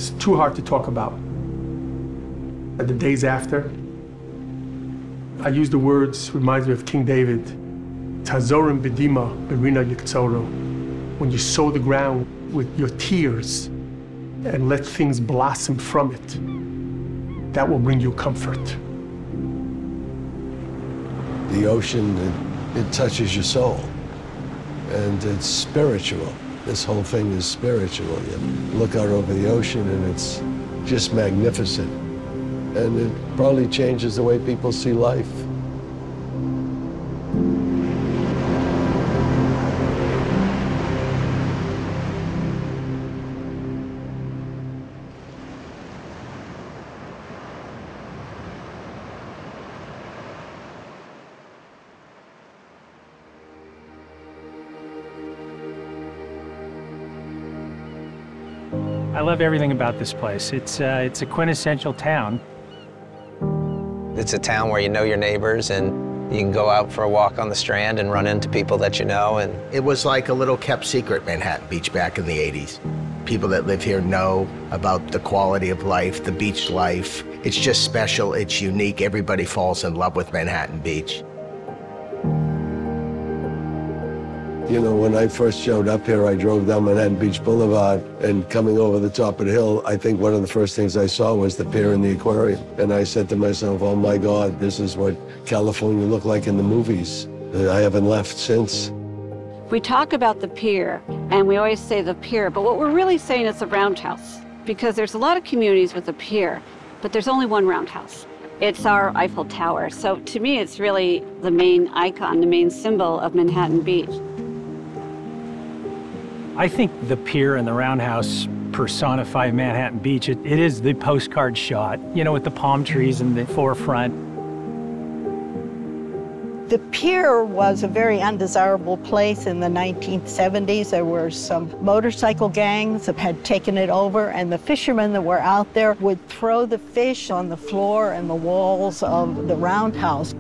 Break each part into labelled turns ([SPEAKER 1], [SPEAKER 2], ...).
[SPEAKER 1] It's too hard to talk about. And the days after, I use the words, reminds me of King David, Tazorim bedima berina yitzoro. When you sow the ground with your tears and let things blossom from it, that will bring you comfort.
[SPEAKER 2] The ocean, it touches your soul, and it's spiritual. This whole thing is spiritual. You look out over the ocean and it's just magnificent. And it probably changes the way people see life.
[SPEAKER 3] I love everything about this place. It's a quintessential town.
[SPEAKER 4] It's a town where you know your neighbors and you can go out for a walk on the Strand and run into people that you know. And
[SPEAKER 5] it was like a little kept secret, Manhattan Beach, back in the 80s. People that live here know about the quality of life, the beach life. It's just special, it's unique. Everybody falls in love with Manhattan Beach.
[SPEAKER 2] You know, when I first showed up here, I drove down Manhattan Beach Boulevard, and coming over the top of the hill, I think one of the first things I saw was the pier and the aquarium. And I said to myself, oh my God, this is what California looked like in the movies. I haven't left since.
[SPEAKER 6] We talk about the pier, and we always say the pier, but what we're really saying is the Roundhouse, because there's a lot of communities with a pier, but there's only one Roundhouse. It's our Eiffel Tower. So to me, it's really the main icon, the main symbol of Manhattan Beach.
[SPEAKER 3] I think the pier and the Roundhouse personify Manhattan Beach. It is the postcard shot, you know, with the palm trees in the forefront.
[SPEAKER 7] The pier was a very undesirable place in the 1970s. There were some motorcycle gangs that had taken it over, and the fishermen that were out there would throw the fish on the floor and the walls of the Roundhouse.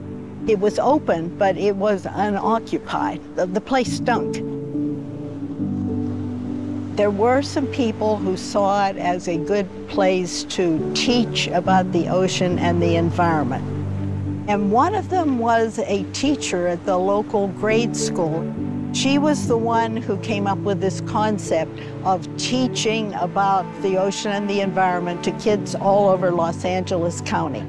[SPEAKER 7] It was open, but it was unoccupied. The place stunk. There were some people who saw it as a good place to teach about the ocean and the environment. And one of them was a teacher at the local grade school. She was the one who came up with this concept of teaching about the ocean and the environment to kids all over Los Angeles County.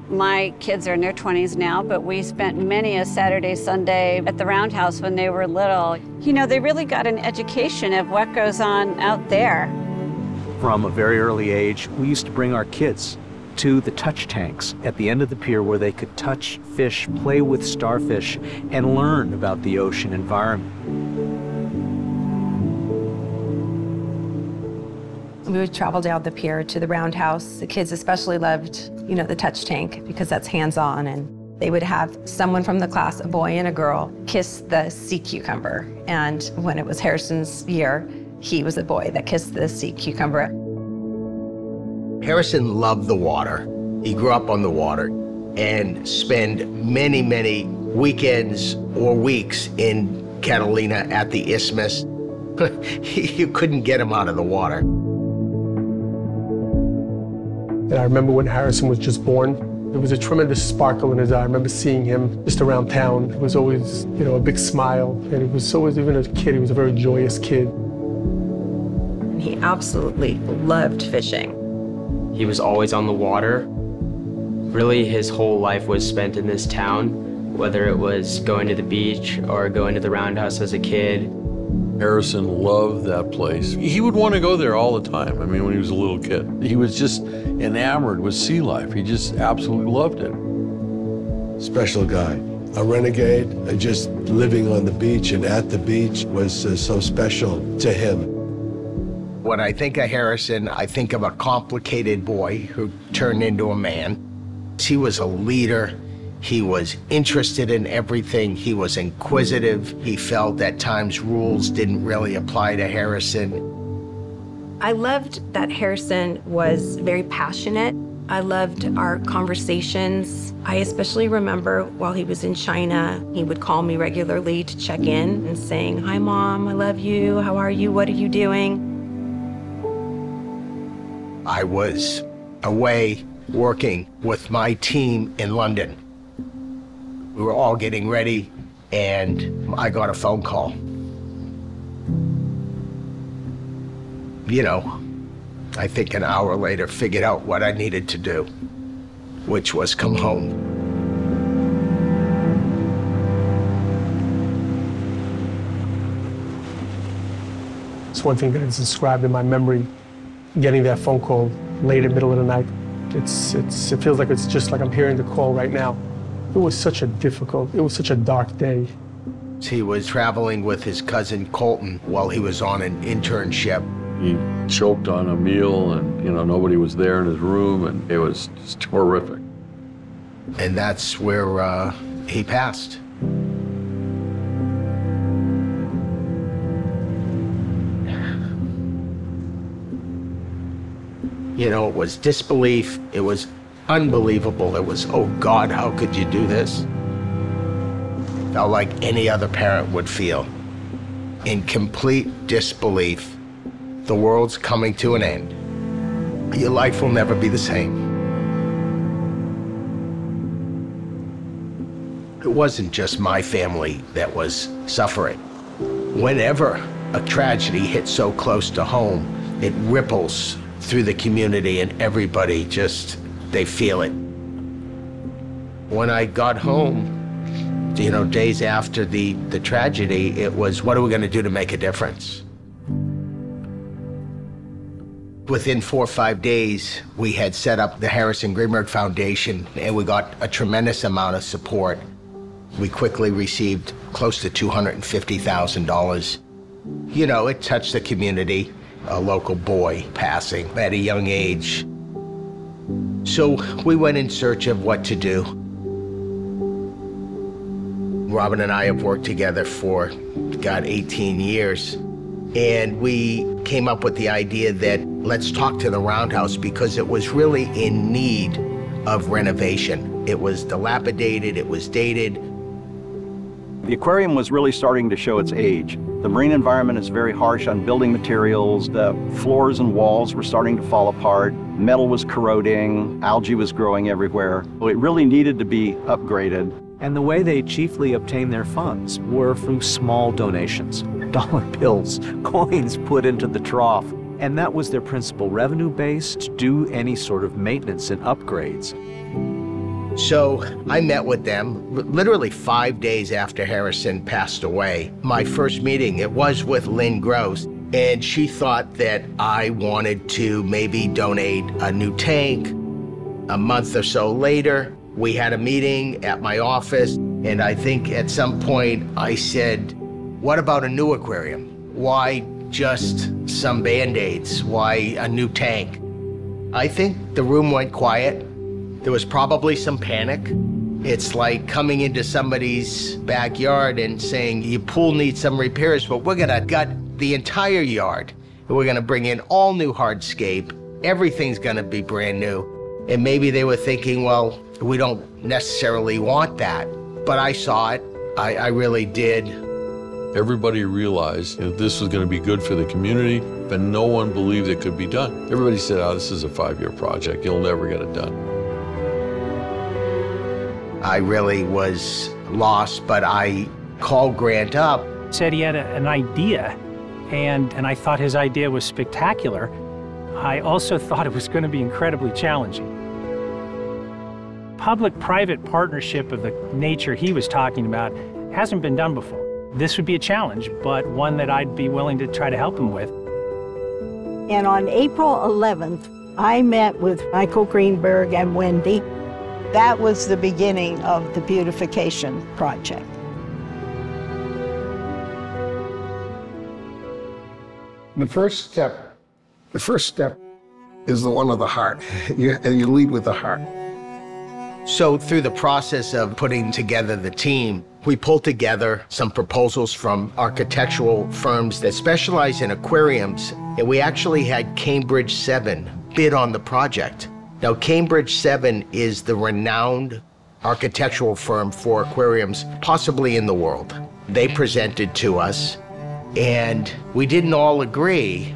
[SPEAKER 6] My kids are in their 20s now, but we spent many a Saturday, Sunday at the Roundhouse when they were little. You know, they really got an education of what goes on out there.
[SPEAKER 8] From a very early age, we used to bring our kids to the touch tanks at the end of the pier where they could touch fish, play with starfish, and learn about the ocean environment.
[SPEAKER 9] We would travel down the pier to the Roundhouse. The kids especially loved, you know, the touch tank because that's hands-on, and they would have someone from the class, a boy and a girl, kiss the sea cucumber. And when it was Harrison's year, he was the boy that kissed the sea cucumber.
[SPEAKER 5] Harrison loved the water. He grew up on the water and spent many, many weekends or weeks in Catalina at the Isthmus. You couldn't get him out of the water.
[SPEAKER 1] And I remember when Harrison was just born, there was a tremendous sparkle in his eye. I remember seeing him just around town. It was always, you know, a big smile. And it was always, even as a kid, he was a very joyous kid.
[SPEAKER 9] He absolutely loved fishing.
[SPEAKER 10] He was always on the water. Really, his whole life was spent in this town, whether it was going to the beach or going to the Roundhouse as a kid.
[SPEAKER 11] Harrison loved that place. He would want to go there all the time, I mean, when he was a little kid. He was just enamored with sea life. He just absolutely loved it.
[SPEAKER 2] Special guy, a renegade, just living on the beach and at the beach was so special to him.
[SPEAKER 5] When I think of Harrison, I think of a complicated boy who turned into a man. He was a leader. He was interested in everything. He was inquisitive. He felt at times rules didn't really apply to Harrison.
[SPEAKER 9] I loved that Harrison was very passionate. I loved our conversations. I especially remember while he was in China, he would call me regularly to check in and saying, "Hi, Mom, I love you. How are you? What are you doing?"
[SPEAKER 5] I was away working with my team in London. We were all getting ready, and I got a phone call. You know, I think an hour later figured out what I needed to do, which was come home.
[SPEAKER 1] It's one thing that is inscribed in my memory, getting that phone call late at middle of the night. It feels like it's just like I'm hearing the call right now. It was such a dark day.
[SPEAKER 5] He was traveling with his cousin Colton while he was on an internship.
[SPEAKER 11] He choked on a meal, and nobody was there in his room, and it was just horrific.
[SPEAKER 5] And that's where he passed. It was disbelief, it was unbelievable, it was, oh God, how could you do this? Felt like any other parent would feel. In complete disbelief, the world's coming to an end. Your life will never be the same. It wasn't just my family that was suffering. Whenever a tragedy hits so close to home, it ripples through the community, and everybody they feel it. When I got home, days after the tragedy, it was, what are we going to do to make a difference? Within 4 or 5 days, we had set up the Harrison Greenberg Foundation, and we got a tremendous amount of support. We quickly received close to $250,000. It touched the community. A local boy passing at a young age. So we went in search of what to do. Robin and I have worked together for, 18 years. And we came up with the idea that let's talk to the Roundhouse, because it was really in need of renovation. It was dilapidated, it was dated.
[SPEAKER 12] The aquarium was really starting to show its age. The marine environment is very harsh on building materials. The floors and walls were starting to fall apart. Metal was corroding. Algae was growing everywhere. It really needed to be upgraded.
[SPEAKER 8] And the way they chiefly obtained their funds were from small donations, dollar bills, coins put into the trough. And that was their principal revenue base to do any sort of maintenance and upgrades.
[SPEAKER 5] So I met with them literally 5 days after Harrison passed away. My first meeting, it was with Lynn Gross, and she thought that I wanted to maybe donate a new tank. A month or so later, we had a meeting at my office, and I think at some point I said, what about a new aquarium? Why just some Band-Aids? Why a new tank? I think the room went quiet. There was probably some panic. It's like coming into somebody's backyard and saying, your pool needs some repairs, but we're gonna gut the entire yard. And we're gonna bring in all new hardscape. Everything's gonna be brand new. And maybe they were thinking, well, we don't necessarily want that. But I saw it, I really did.
[SPEAKER 11] Everybody realized this was going to be good for the community, but no one believed it could be done. Everybody said, oh, this is a 5-year project. You'll never get it done.
[SPEAKER 5] I really was lost, but I called Grant up.
[SPEAKER 3] Said he had an idea, and I thought his idea was spectacular. I also thought it was going to be incredibly challenging. Public-private partnership of the nature he was talking about hasn't been done before. This would be a challenge, but one that I'd be willing to try to help him with.
[SPEAKER 7] And on April 11th, I met with Michael Greenberg and Wendy. That was the beginning of the beautification project.
[SPEAKER 13] The first step is the one of the heart. You lead with the heart.
[SPEAKER 5] So through the process of putting together the team, we pulled together some proposals from architectural firms that specialize in aquariums, and we actually had Cambridge 7 bid on the project. Now, Cambridge 7 is the renowned architectural firm for aquariums, possibly in the world. They presented to us, and we didn't all agree,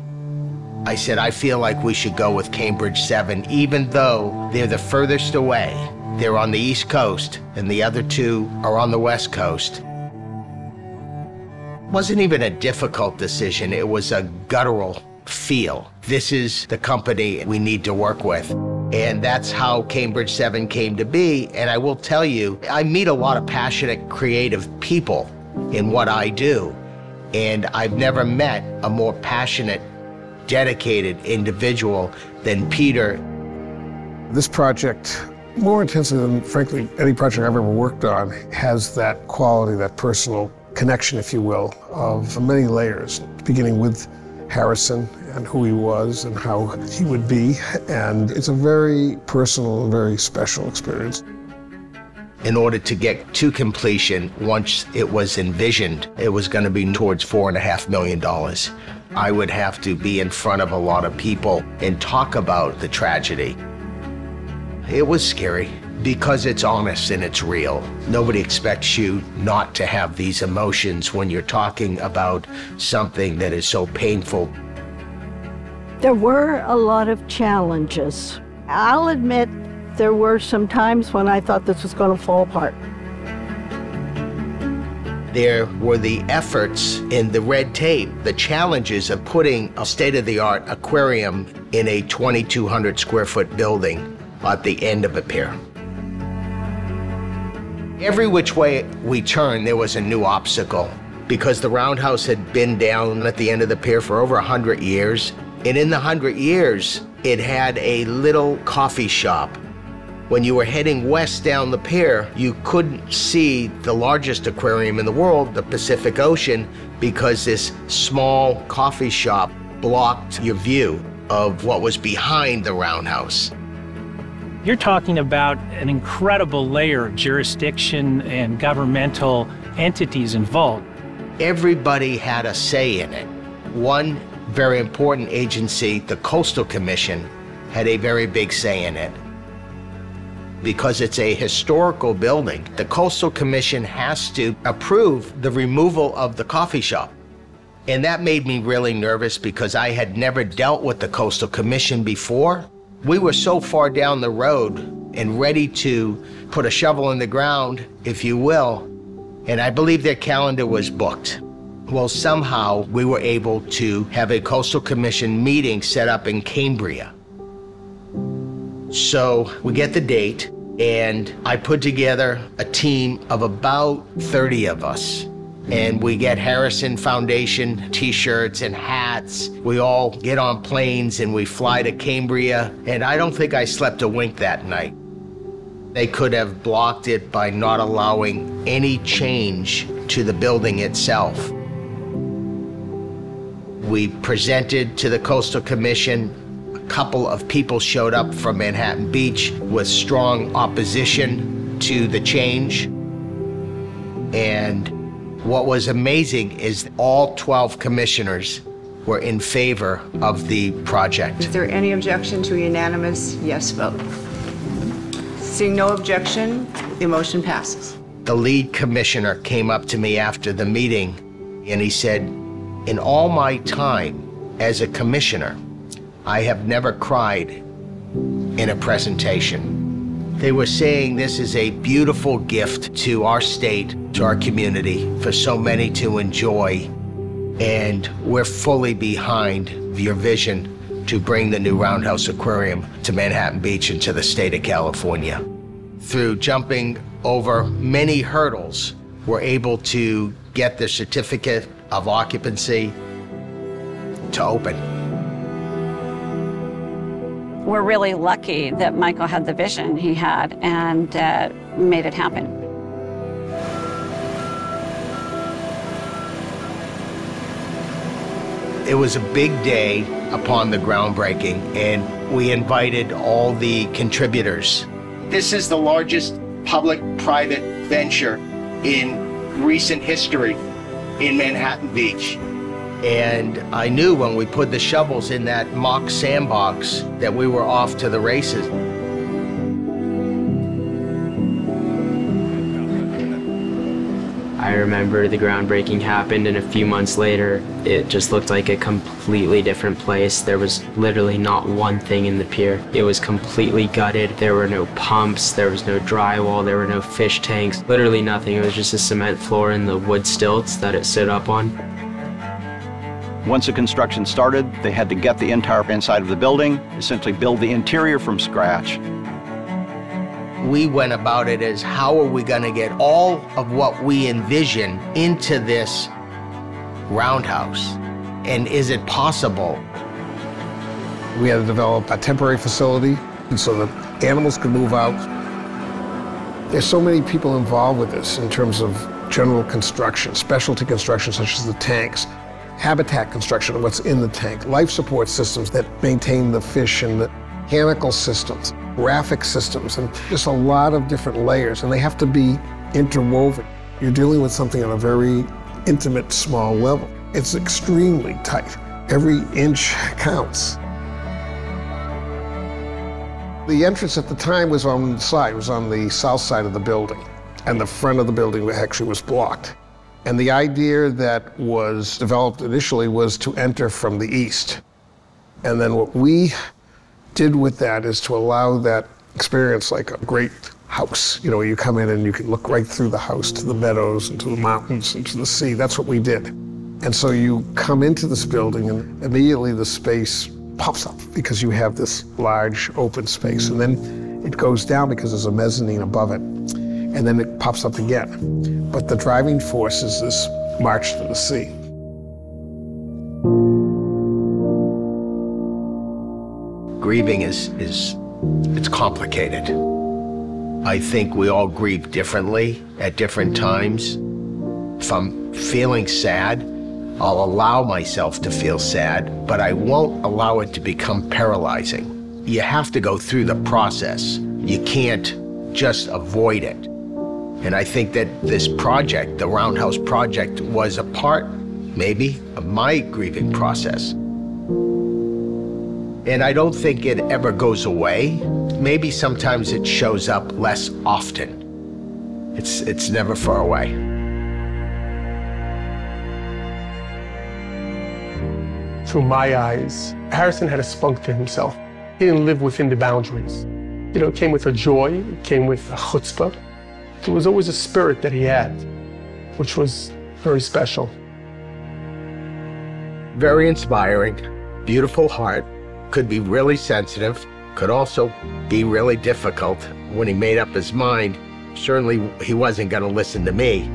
[SPEAKER 5] I said, I feel like we should go with Cambridge 7, even though they're the furthest away. They're on the East Coast, and the other two are on the West Coast. It wasn't even a difficult decision. It was a guttural feel. This is the company we need to work with. And that's how Cambridge 7 came to be. And I will tell you, I meet a lot of passionate, creative people in what I do. And I've never met a more passionate, dedicated individual than Peter.
[SPEAKER 13] This project, more intensely than, frankly, any project I've ever worked on, has that quality, that personal connection, if you will, of many layers, beginning with Harrison and who he was and how he would be. And it's a very personal and very special experience.
[SPEAKER 5] In order to get to completion, once it was envisioned, it was going to be towards $4.5 million. I would have to be in front of a lot of people and talk about the tragedy. It was scary because it's honest and it's real. Nobody expects you not to have these emotions when you're talking about something that is so painful.
[SPEAKER 7] There were a lot of challenges. I'll admit there were some times when I thought this was going to fall apart.
[SPEAKER 5] There were the efforts in the red tape, the challenges of putting a state-of-the-art aquarium in a 2,200 square foot building at the end of a pier. Every which way we turned, there was a new obstacle because the Roundhouse had been down at the end of the pier for over 100 years. And in the 100 years, it had a little coffee shop. When you were heading west down the pier, you couldn't see the largest aquarium in the world, the Pacific Ocean, because this small coffee shop blocked your view of what was behind the Roundhouse.
[SPEAKER 3] You're talking about an incredible layer of jurisdiction and governmental entities involved.
[SPEAKER 5] Everybody had a say in it. One very important agency, the Coastal Commission, had a very big say in it. Because it's a historical building, the Coastal Commission has to approve the removal of the coffee shop. And that made me really nervous because I had never dealt with the Coastal Commission before. We were so far down the road and ready to put a shovel in the ground, if you will, and I believe their calendar was booked. Well, somehow we were able to have a Coastal Commission meeting set up in Cambria. So we get the date, and I put together a team of about 30 of us. And we get Harrison Foundation t-shirts and hats. We all get on planes and we fly to Cambria. And I don't think I slept a wink that night. They could have blocked it by not allowing any change to the building itself. We presented to the Coastal Commission. A couple of people showed up from Manhattan Beach with strong opposition to the change. And what was amazing is all 12 commissioners were in favor of the project.
[SPEAKER 14] Is there any objection to a unanimous yes vote? Seeing no objection, the motion passes.
[SPEAKER 5] The lead commissioner came up to me after the meeting and he said, in all my time as a commissioner, I have never cried in a presentation. They were saying this is a beautiful gift to our state, to our community, for so many to enjoy. And we're fully behind your vision to bring the new Roundhouse Aquarium to Manhattan Beach and to the state of California. Through jumping over many hurdles, we're able to get the certificate of occupancy to open.
[SPEAKER 6] We're really lucky that Michael had the vision he had and made it happen.
[SPEAKER 5] It was a big day upon the groundbreaking, and we invited all the contributors. This is the largest public-private venture in recent history in Manhattan Beach. And I knew when we put the shovels in that mock sandbox that we were off to the races.
[SPEAKER 10] I remember the groundbreaking happened, and a few months later, it just looked like a completely different place. There was literally not one thing in the pier. It was completely gutted. There were no pumps, there was no drywall, there were no fish tanks, literally nothing. It was just a cement floor and the wood stilts that it stood up on.
[SPEAKER 12] Once the construction started, they had to get the entire inside of the building, essentially build the interior from scratch.
[SPEAKER 5] We went about it as how are we going to get all of what we envision into this roundhouse? And is it possible?
[SPEAKER 13] We had to develop a temporary facility so that animals could move out. There's so many people involved with this in terms of general construction, specialty construction such as the tanks, habitat construction of what's in the tank, life support systems that maintain the fish, and the mechanical systems, graphic systems, and just a lot of different layers, and they have to be interwoven. You're dealing with something on a very intimate, small level. It's extremely tight. Every inch counts. The entrance at the time was on the side, was on the south side of the building, and the front of the building actually was blocked. And the idea that was developed initially was to enter from the east. And then what we did with that is to allow that experience like a great house. You know, you come in and you can look right through the house to the meadows and to the mountains and to the sea. That's what we did. And so you come into this building and immediately the space pops up because you have this large open space. And then it goes down because there's a mezzanine above it. And then it pops up again. But the driving force is this march to the sea.
[SPEAKER 5] Grieving it's complicated. I think we all grieve differently at different times. If I'm feeling sad, I'll allow myself to feel sad, but I won't allow it to become paralyzing. You have to go through the process. You can't just avoid it. And I think that this project, the Roundhouse project, was a part, maybe, of my grieving process. And I don't think it ever goes away. Maybe sometimes it shows up less often. It's never far away.
[SPEAKER 1] Through my eyes, Harrison had a spunk to himself. He didn't live within the boundaries. You know, it came with a joy, it came with a chutzpah. There was always a spirit that he had, which was very special.
[SPEAKER 5] Very inspiring, beautiful heart, could be really sensitive, could also be really difficult. When he made up his mind, certainly he wasn't going to listen to me.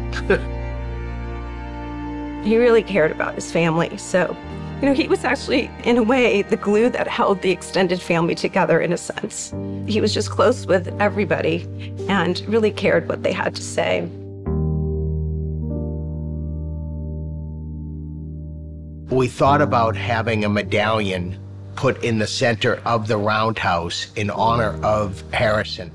[SPEAKER 9] He really cared about his family, so, you know, he was actually, in a way, the glue that held the extended family together, in a sense. He was just close with everybody and really cared what they had to say.
[SPEAKER 5] We thought about having a medallion put in the center of the roundhouse in honor of Harrison.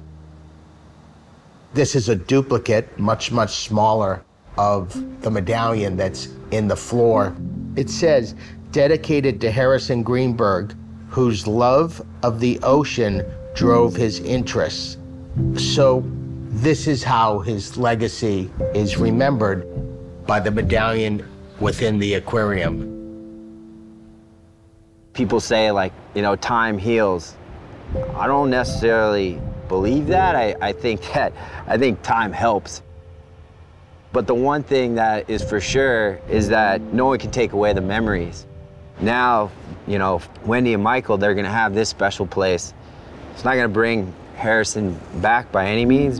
[SPEAKER 5] This is a duplicate, much, much smaller, of the medallion that's in the floor. It says, dedicated to Harrison Greenberg, whose love of the ocean drove his interests. So this is how his legacy is remembered, by the medallion within the aquarium.
[SPEAKER 15] People say, like, you know, time heals. I don't necessarily believe that. I think time helps. But the one thing that is for sure is that no one can take away the memories. Now, you know, Wendy and Michael, they're gonna have this special place. It's not gonna bring Harrison back by any means,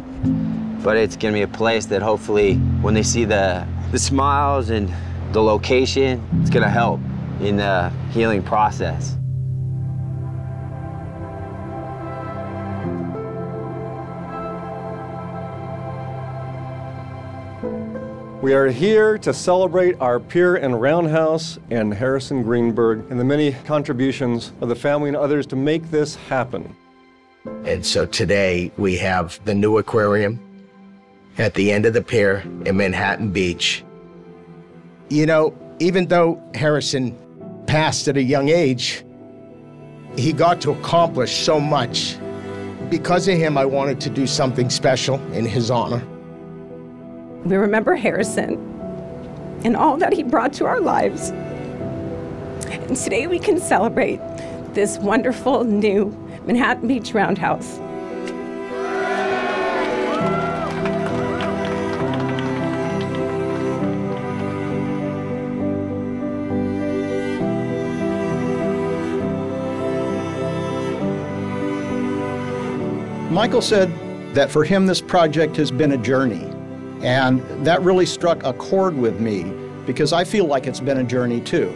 [SPEAKER 15] but it's gonna be a place that hopefully when they see the smiles and the location, it's gonna help in the healing process.
[SPEAKER 16] We are here to celebrate our Pier and Roundhouse and Harrison Greenberg and the many contributions of the family and others to make this happen.
[SPEAKER 5] And so today we have the new aquarium at the end of the pier in Manhattan Beach. You know, even though Harrison passed at a young age, he got to accomplish so much. Because of him, I wanted to do something special in his honor.
[SPEAKER 9] We remember Harrison and all that he brought to our lives. And today we can celebrate this wonderful new Manhattan Beach Roundhouse.
[SPEAKER 17] Michael said that for him this project has been a journey, and that really struck a chord with me because I feel like it's been a journey too.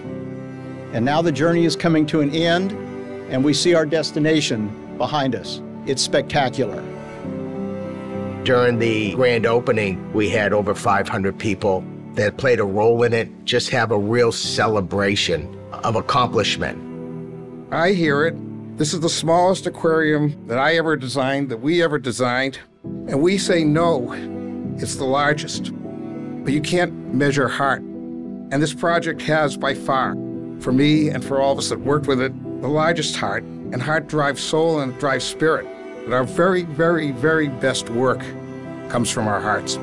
[SPEAKER 17] And now the journey is coming to an end and we see our destination behind us. It's spectacular.
[SPEAKER 5] During the grand opening, we had over 500 people that played a role in it, just have a real celebration of accomplishment.
[SPEAKER 13] I hear it. This is the smallest aquarium that I ever designed, that we ever designed. And we say no, it's the largest. But you can't measure heart. And this project has by far, for me and for all of us that worked with it, the largest heart. And heart drives soul and it drives spirit. But our very, very, very best work comes from our hearts.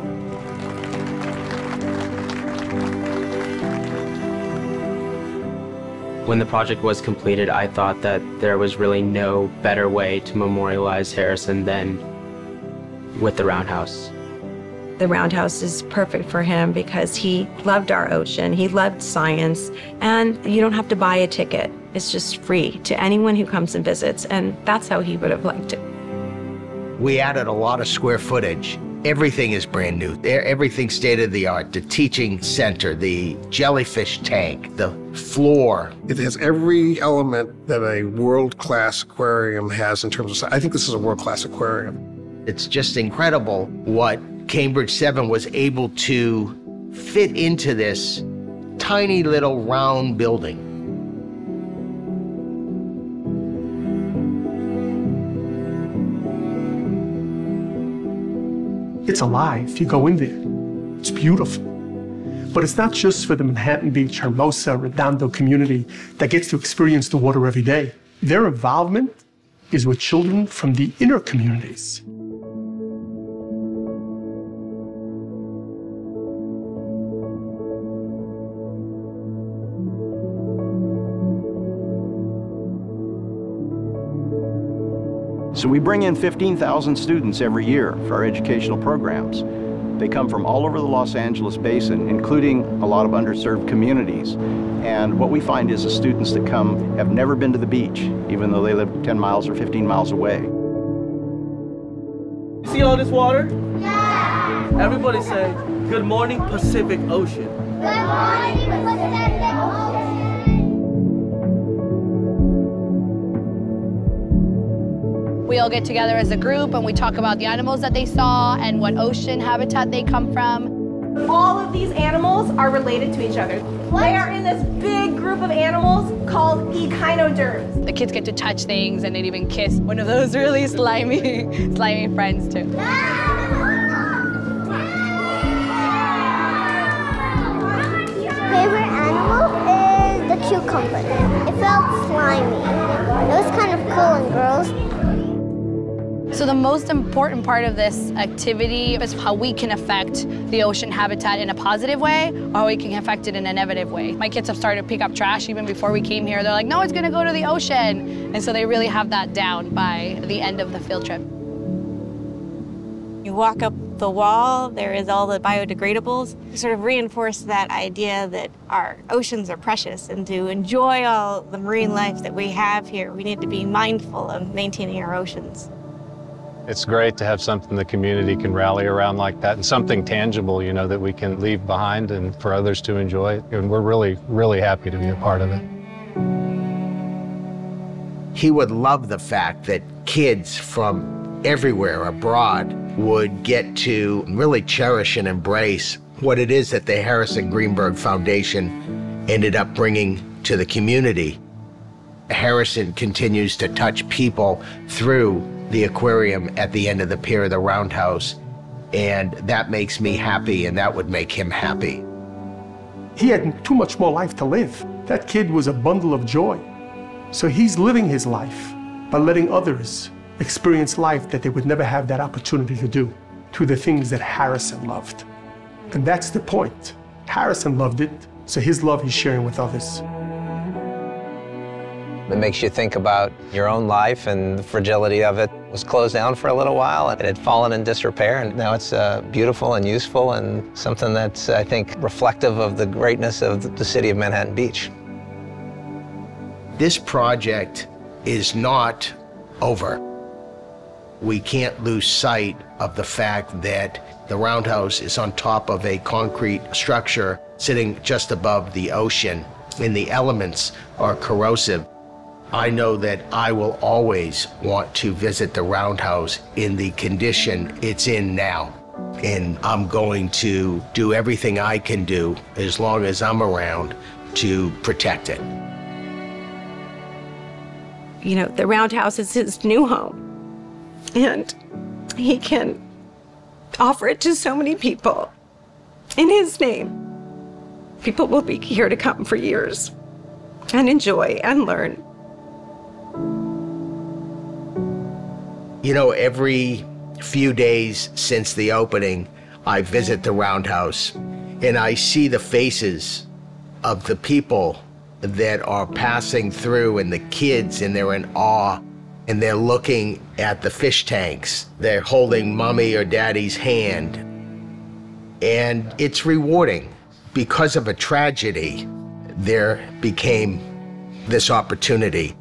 [SPEAKER 10] When the project was completed, I thought that there was really no better way to memorialize Harrison than with the Roundhouse.
[SPEAKER 9] The Roundhouse is perfect for him because he loved our ocean, he loved science, and you don't have to buy a ticket. It's just free to anyone who comes and visits, and that's how he would have liked it.
[SPEAKER 5] We added a lot of square footage. Everything is brand new. Everything's state-of-the-art. The teaching center, the jellyfish tank, the floor.
[SPEAKER 13] It has every element that a world-class aquarium has in terms of, I think this is a world-class aquarium.
[SPEAKER 5] It's just incredible what Cambridge 7 was able to fit into this tiny little round building.
[SPEAKER 1] It's alive. You go in there. It's beautiful. But it's not just for the Manhattan Beach, Hermosa, Redondo community that gets to experience the water every day. Their involvement is with children from the inner communities.
[SPEAKER 12] So we bring in 15,000 students every year for our educational programs. They come from all over the Los Angeles basin, including a lot of underserved communities. And what we find is the students that come have never been to the beach, even though they live 10 miles or 15 miles away.
[SPEAKER 18] You see all this water? Yeah! Everybody say, good morning, Pacific Ocean. Good morning, Pacific Ocean.
[SPEAKER 19] We all get together as a group and we talk about the animals that they saw and what ocean habitat they come from.
[SPEAKER 20] All of these animals are related to each other. What? They are in this big group of animals called echinoderms.
[SPEAKER 19] The kids get to touch things and they'd even kiss one of those really slimy friends too.
[SPEAKER 21] Favorite animal is the cucumber. It felt slimy. It was kind of cool and gross.
[SPEAKER 19] So the most important part of this activity is how we can affect the ocean habitat in a positive way or how we can affect it in a negative way. My kids have started to pick up trash even before we came here. They're like, no, it's gonna go to the ocean. And so they really have that down by the end of the field trip.
[SPEAKER 22] You walk up the wall, there is all the biodegradables. Sort of reinforce that idea that our oceans are precious, and to enjoy all the marine life that we have here, we need to be mindful of maintaining our oceans.
[SPEAKER 23] It's great to have something the community can rally around like that, and something tangible, you know, that we can leave behind and for others to enjoy. And we're really, really happy to be a part of it.
[SPEAKER 5] He would love the fact that kids from everywhere abroad would get to really cherish and embrace what it is that the Harrison Greenberg Foundation ended up bringing to the community. Harrison continues to touch people through the aquarium at the end of the pier, the Roundhouse, and that makes me happy, and that would make him happy.
[SPEAKER 1] He had too much more life to live. That kid was a bundle of joy. So he's living his life by letting others experience life that they would never have that opportunity to do, through the things that Harrison loved. And that's the point. Harrison loved it, so his love he's sharing with others.
[SPEAKER 2] It makes you think about your own life and the fragility of it. It was closed down for a little while, and it had fallen in disrepair, and now it's beautiful and useful and something that's, I think, reflective of the greatness of the city of Manhattan Beach.
[SPEAKER 5] This project is not over. We can't lose sight of the fact that the Roundhouse is on top of a concrete structure sitting just above the ocean, and the elements are corrosive. I know that I will always want to visit the Roundhouse in the condition it's in now. And I'm going to do everything I can do, as long as I'm around, to protect it.
[SPEAKER 9] You know, the Roundhouse is his new home, and he can offer it to so many people in his name. People will be here to come for years and enjoy and learn.
[SPEAKER 5] You know, every few days since the opening, I visit the Roundhouse, and I see the faces of the people that are passing through, and the kids, and they're in awe, and they're looking at the fish tanks. They're holding mommy or daddy's hand. And it's rewarding. Because of a tragedy, there became this opportunity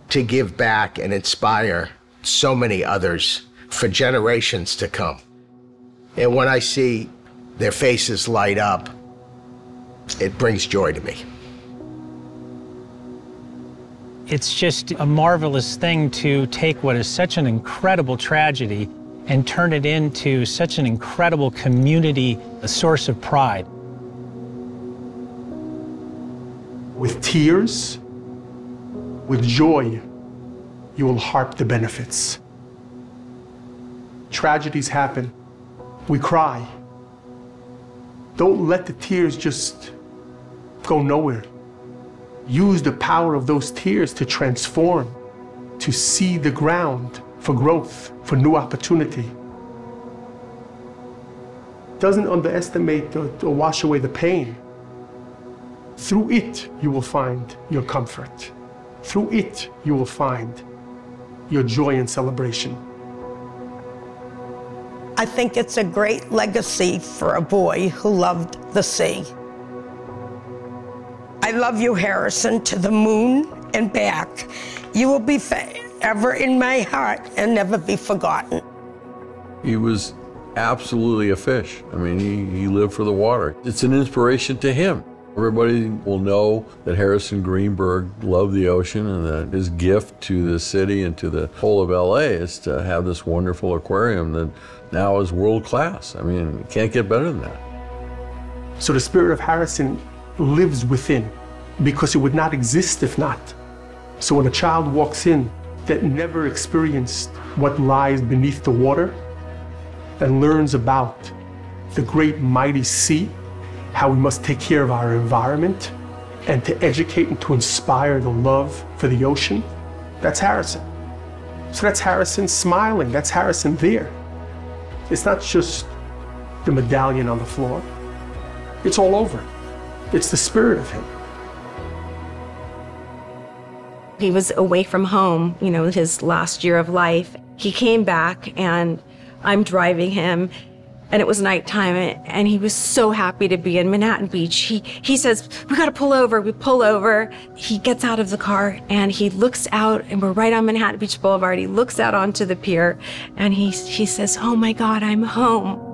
[SPEAKER 5] to give back and inspire so many others for generations to come. And when I see their faces light up, it brings joy to me.
[SPEAKER 3] It's just a marvelous thing to take what is such an incredible tragedy and turn it into such an incredible community, a source of pride.
[SPEAKER 1] With tears, with joy, you will harp the benefits. Tragedies happen. We cry. Don't let the tears just go nowhere. Use the power of those tears to transform, to see the ground for growth, for new opportunity. Doesn't underestimate or wash away the pain. Through it, you will find your comfort. Through it, you will find your joy and celebration.
[SPEAKER 4] I think it's a great legacy for a boy who loved the sea. I love you, Harrison, to the moon and back. You will be forever in my heart and never be forgotten.
[SPEAKER 11] He was absolutely a fish. I mean, he lived for the water. It's an inspiration to him. Everybody will know that Harrison Greenberg loved the ocean, and that his gift to the city and to the whole of LA is to have this wonderful aquarium that now is world class. I mean, you can't get better than that.
[SPEAKER 1] So the spirit of Harrison lives within, because it would not exist if not. So when a child walks in that never experienced what lies beneath the water and learns about the great mighty sea, how we must take care of our environment, and to educate and to inspire the love for the ocean, that's Harrison. So that's Harrison smiling, that's Harrison there. It's not just the medallion on the floor, it's all over. It's the spirit of him.
[SPEAKER 9] He was away from home, you know, his last year of life. He came back, and I'm driving him, and it was nighttime, and he was so happy to be in Manhattan Beach. He says, we gotta pull over. We pull over. He gets out of the car, and he looks out, and we're right on Manhattan Beach Boulevard. He looks out onto the pier, and he says, oh my God, I'm home.